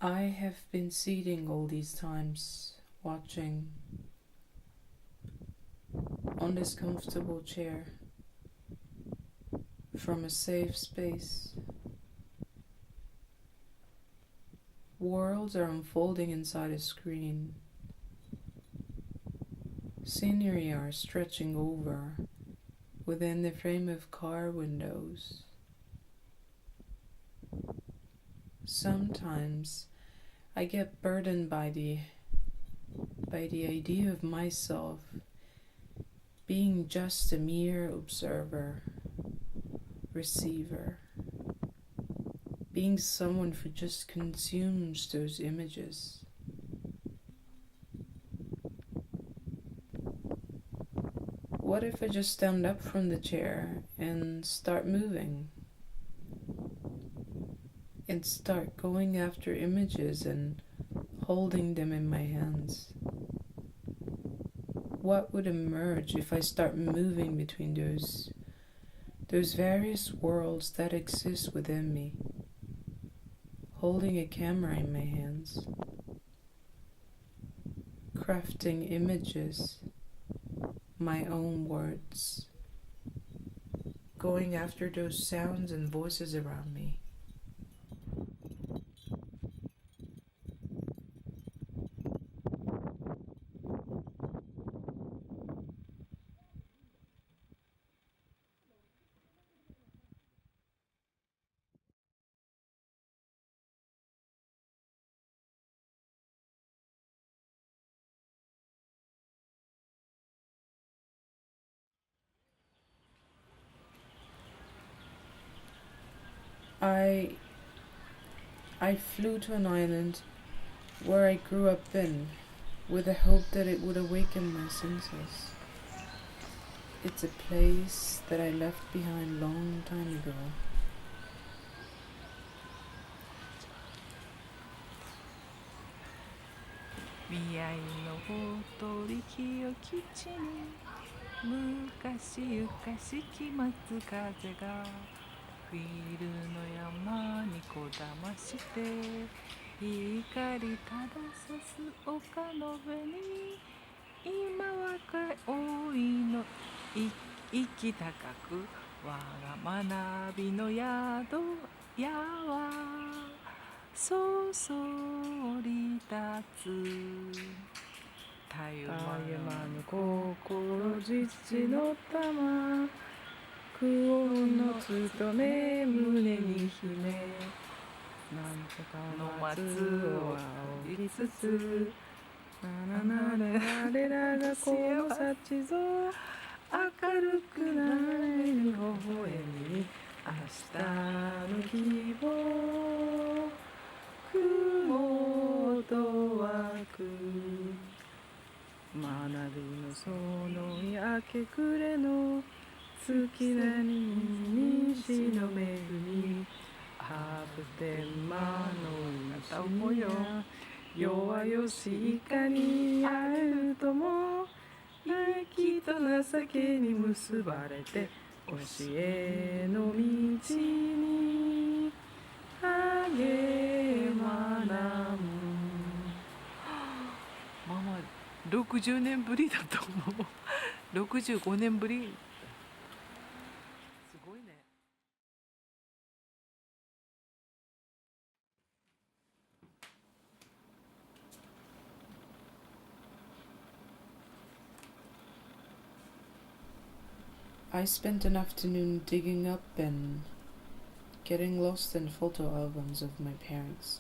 I have been sitting all these times, watching on this comfortable chair from a safe space. Worlds are unfolding inside a screen. Scenery are stretching over within the frame of car windows. Sometimes I get burdened by the idea of myself being just a mere observer, receiver, being someone who just consumes those images. What if I just stand up from the chair and start moving? And start going after images and holding them in my hands? What would emerge if I start moving between those various worlds that exist within me, holding a camera in my hands, crafting images, my own words, going after those sounds and voices around me? I flew to an island where I grew up in, with the hope that it would awaken my senses. It's a place that I left behind long time ago.見合いのほとりきを基地に昔々気まつ風がフィールの山にこだまして光たださす丘の上に今はかおいの息高く我が学びの宿やはそそり立つたゆまぬ心実の玉苦音の務め胸に秘めなんとかの松を仰ぎつつ我らがこの幸ぞ明るくなれる微笑み明日の希望雲と湧く学びの園に明け暮れの月なに西の恵みハーブ天満の石もよ弱よしいかに会えるとも生きと情けに結ばれて教えの道に励まなむママ60年ぶりだと思う65年ぶりすごいねI spent an afternoon digging up and getting lost in photo albums of my parents.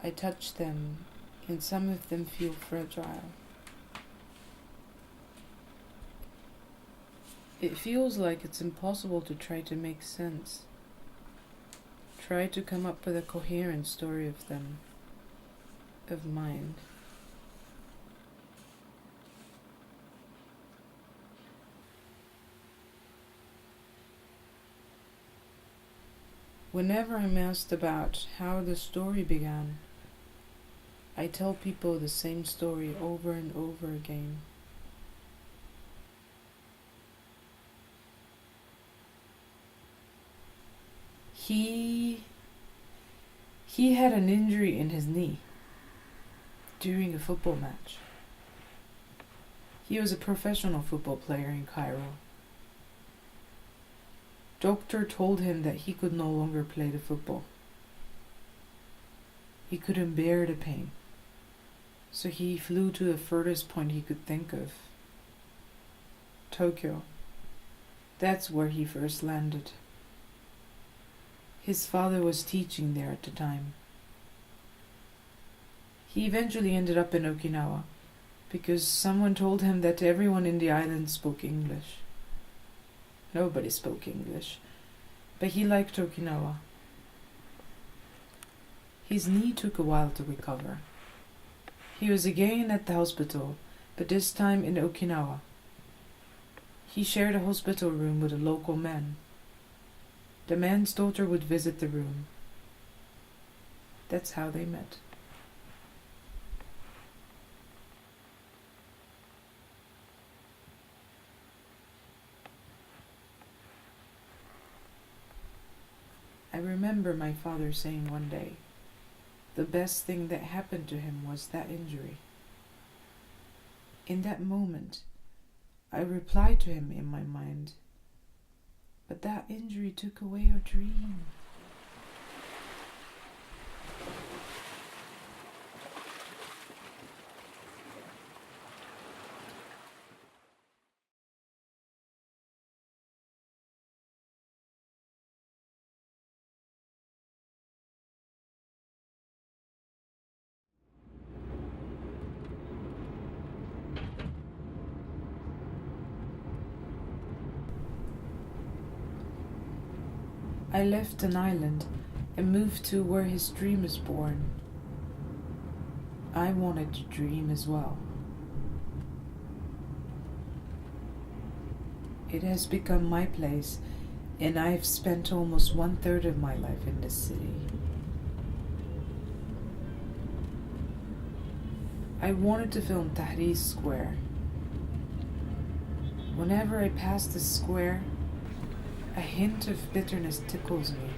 I touch them, and some of them feel fragile. It feels like it's impossible to try to make sense. Try to come up with a coherent story of them, of mine. Whenever I'm asked about how the story began, I tell people the same story over and over again. He had an injury in his knee during a football match. He was a professional football player in Cairo. Doctor told him that he could no longer play the football. He couldn't bear the pain, so he flew to the furthest point he could think of. Tokyo. That's where he first landed. His father was teaching there at the time. He eventually ended up in Okinawa because someone told him that everyone in the island spoke English. Nobody spoke English, but he liked Okinawa. His knee took a while to recover. He was again at the hospital, but this time in Okinawa. He shared a hospital room with a local man. The man's daughter would visit the room. That's how they met. I remember my father saying one day, the best thing that happened to him was that injury. In that moment, I replied to him in my mind, but that injury took away your dream. I left an island and moved to where his dream is born. I wanted to dream as well. It has become my place, and I've spent almost 1/3 of my life in this city. I wanted to film Tahrir Square. Whenever I pass this square, a hint of bitterness tickles me.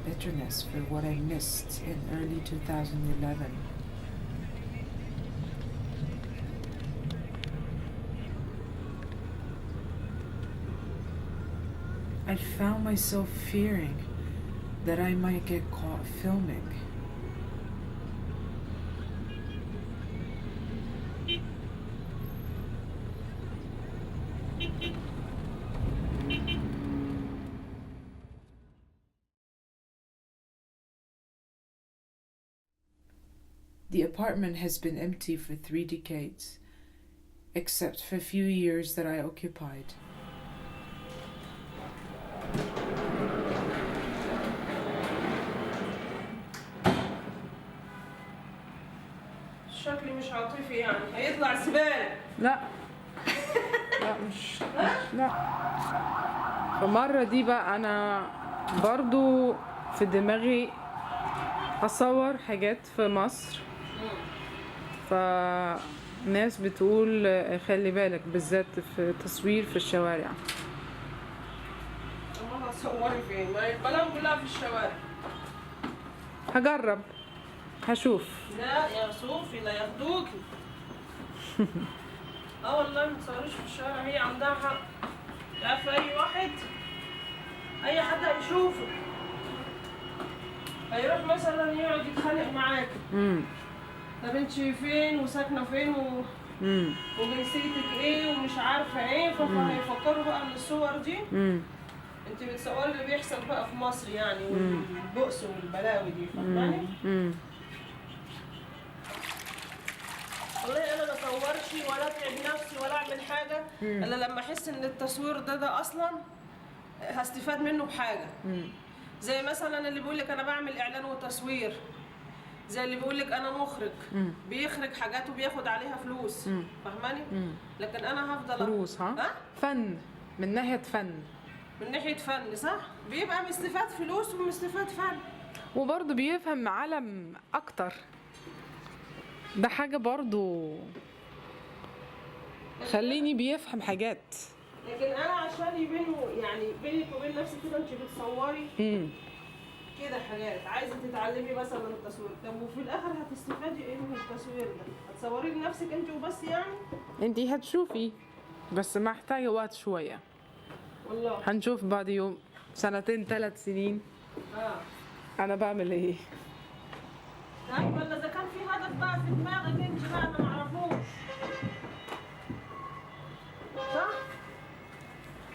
Bitterness for what I missed in early 2011. I found myself fearing that I might get caught filming. The apartment has been empty for 3 decades, except for a few years that I occupied. شكلي مش عاطفي يعني هيطلع زبالة. لا لا مش لا. المرة دي بقى أنا برضو في دماغي أصور حاجات في مصر، فناس بتقول خلي بالك بالذات في تصوير في الشوارع. أما هتصوري فين؟ ما البلد كلها في الشوارع. هجرب هشوف. لا يا صوفي لا ياخدوكي. والله ما تصوريش في الشارع، هي عندها حق. تعرف أي واحد أي حد هيشوفك هيروح مثلا يقعد يتخانق معاك. طب انت فين وساكنه فين وجنسيتك ايه ومش عارفه ايه، فهيفكروا بقى من الصور دي انت بتصوري اللي بيحصل بقى في مصر يعني، والبؤس والبلاوي دي، فاهماني؟ والله انا ما اصورش ولا اتعب نفسي ولا اعمل حاجه الا لما احس ان التصوير ده اصلا هستفاد منه بحاجه. زي مثلا اللي بيقول لك انا بعمل اعلان وتصوير، زي اللي بيقول لك انا مخرج بيخرج حاجات وبياخد عليها فلوس، فاهماني؟ لكن انا هفضل فلوس ها؟ فن، من ناحيه فن، من ناحيه فن صح، بيبقى مستفاد فلوس ومستفاد فن، وبرضه بيفهم عالم اكتر. ده حاجه برضه خليني بيفهم حاجات. لكن انا عشان يبينوا يعني بينك وبين نفسك كده انت بتصوري كده حاجات عايزه تتعلمي مثلا التصوير. طب وفي الاخر هتستفادي ايه من التصوير ده؟ هتصوري لنفسك انت وبس يعني؟ انتي هتشوفي، بس محتاجة وقت شوية. والله. هنشوف بعد يوم، سنتين، 3 سنين اه. انا بعمل ايه. طيب ولا اذا كان في هدف بقى في دماغك انت بقى انا معرفوش. صح؟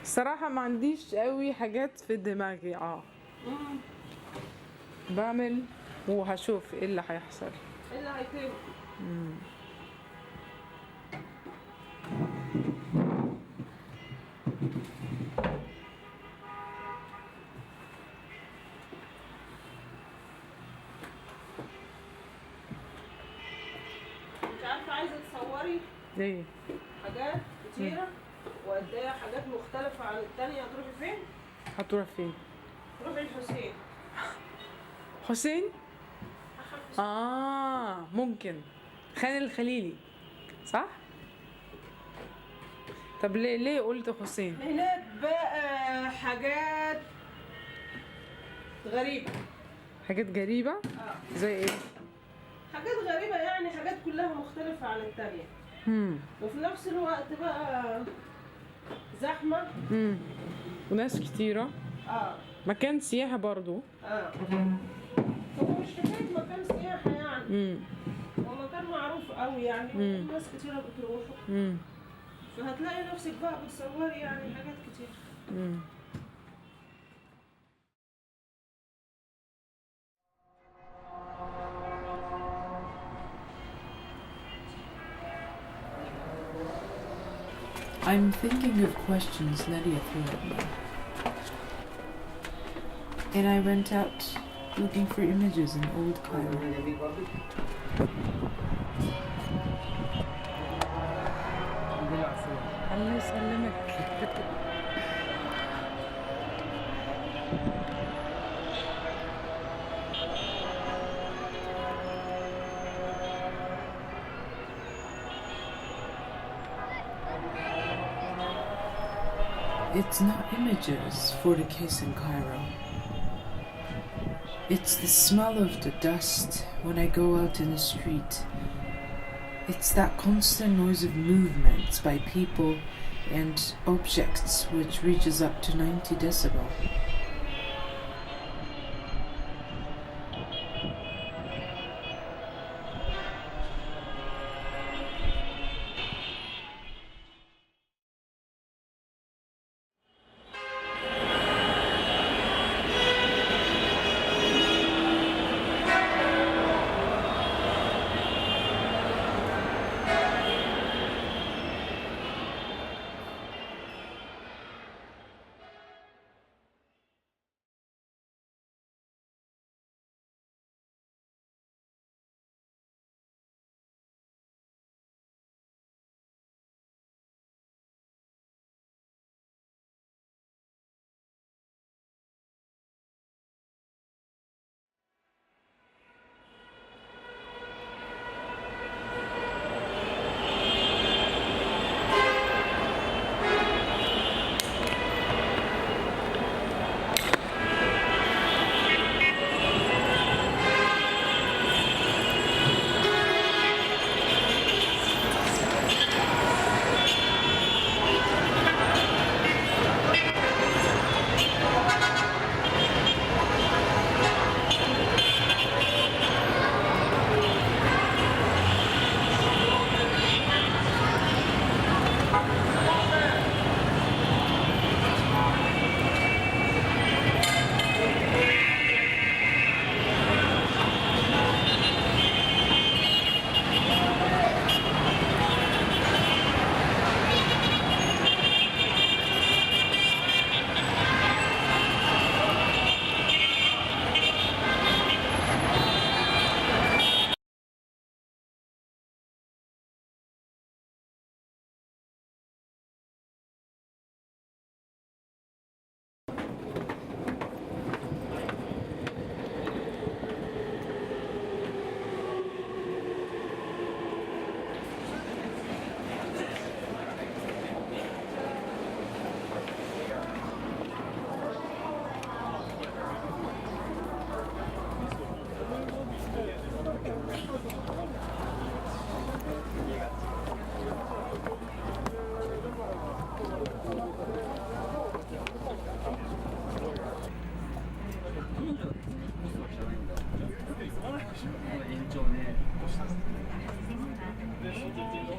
الصراحة ما عنديش قوي حاجات في دماغي. امم. بعمل وهشوف ايه اللي هيحصل. ايه اللي هيتم؟ مش عارفه عايزه تصوري ايه؟ حاجات كتيره وقد ايه حاجات مختلفه عن التانية. هتروحي فين؟ هتروح فين؟ تروحي الحسين. حسين؟ ممكن خان الخليلي، صح؟ طب ليه قلت حسين؟ هناك بقى حاجات غريبة. حاجات غريبة؟ زي ايه؟ حاجات غريبة يعني حاجات كلها مختلفة عن التانية. وفي نفس الوقت بقى زحمة. وناس كتيرة. اه. مكان سياحة برضو. هو مش حكاية مكان سياحة يعني. هو مكان معروف قوي يعني ناس كتيرة بتروحوا. فهتلاقي نفسك بقى بتصوري يعني حاجات كتير. I'm thinking of questions Nadia threw at me. And I went out looking for images in old Cairo. الله يسلمك. It's not images for the case in Cairo. It's the smell of the dust when I go out in the street. It's that constant noise of movement by people and objects which reaches up to 90 decibel.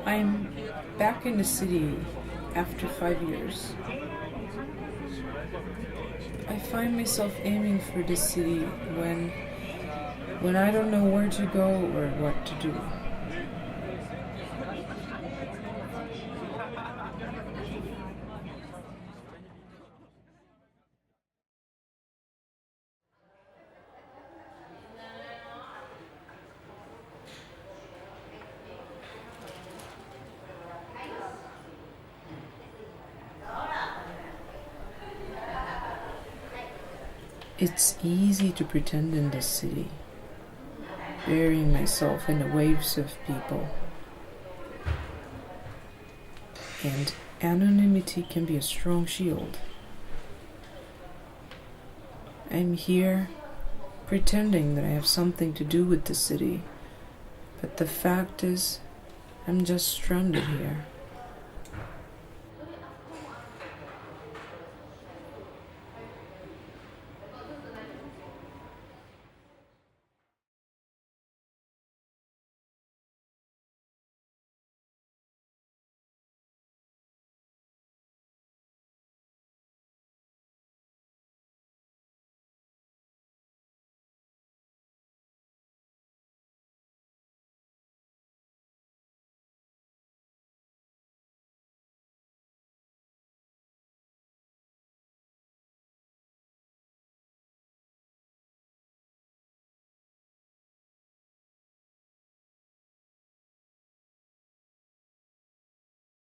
I'm back in the city after 5 years. I find myself aiming for the city when I don't know where to go or what to do. It's easy to pretend in this city, burying myself in the waves of people. And anonymity can be a strong shield. I'm here pretending that I have something to do with the city, but the fact is, I'm just stranded here.